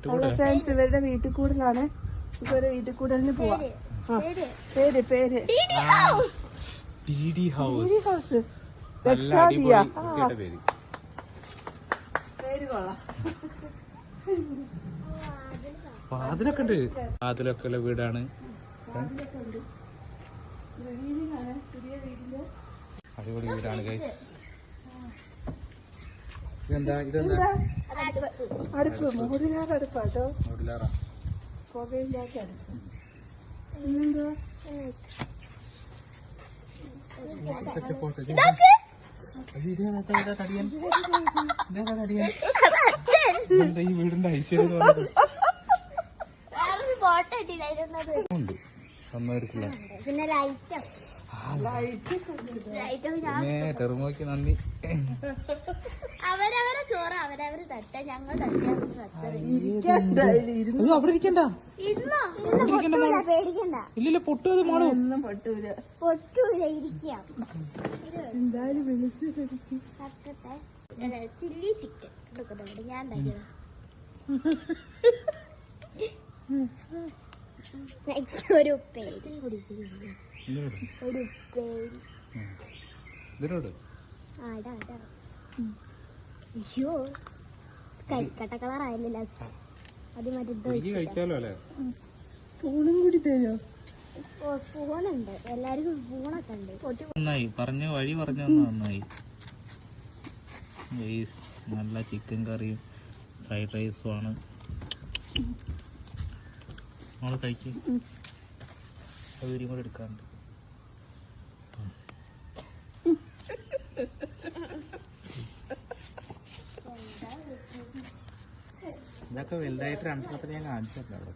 ഇവരുടെ ഫ്രണ്ട്സ് ഇവരുടെ വീട്ടിൽ കൂടുതലാണ്. ഇവരുടെ വീട്ടിൽ കൂടുതലിന് പോവാം. പേര് പേര് ഹൗസ് രക്ഷാദിയ. പേര് കൊള്ളാം. വാതിലൊക്കെ ഉണ്ട്. വാതിലൊക്കെ ഉള്ള വീടാണ്. അടിപൊളി വീടാണ് ഗൈസ്. ഇതെന്താ അടുപ്പ് മോഡിലാർ അടുപ്പാട്ടോ. മോഡുലാറാ. പുകയില്ലാത്ത അടുപ്പ്. പിന്നെന്താ ഈ വീടിന്റെ ഐശ്വര്യം പിന്നെ ടെർമോയ്ക്ക് നന്ദി. അവരവരെ ചോറ് അവരവര് തട്ട, ഞങ്ങൾ തട്ടിയാൽ അവിടെ ഇരിക്കണ്ട. പേടിക്കണ്ട. ഇല്ലല്ലോ പൊട്ടു മോളോ. ഒന്നും പൊട്ടൂല. പൊട്ടൂല, ഇരിക്കാം. എന്തായാലും വിളിച്ചു ചില്ലി ചിക്കൻ എടുക്കുന്നുണ്ട്, ഞാൻ ഉണ്ടാക്കിയത്. ഒരു ഉപ്പേരി കുടിക്കുന്നില്ല. ഒരു ഉപ്പേരി. അയ്യോ കരിക്കട്ട കളറായില്ലേ ലാസ്റ്റ്. അത് കഴിക്കാലോ അല്ലേ. സ്പൂണും കൂടി തരുമോ? ഓ സ്പൂണുണ്ട്, എല്ലാവർക്കും സ്പൂണൊക്കെ ഉണ്ട്. നന്നായി പറഞ്ഞ വഴി പറഞ്ഞു നന്നായി. നല്ല ചിക്കൻ കറിയും ഫ്രൈഡ് റൈസും ആണ്. നമ്മള് കഴിക്കും. സൗകര്യം കൂടെ എടുക്കാറുണ്ട്. ഇതൊക്കെ വലുതായിട്ട് രണ്ടെണ്ണത്തിന് ഞാൻ കാണിച്ചല്ലോ അവിടെ.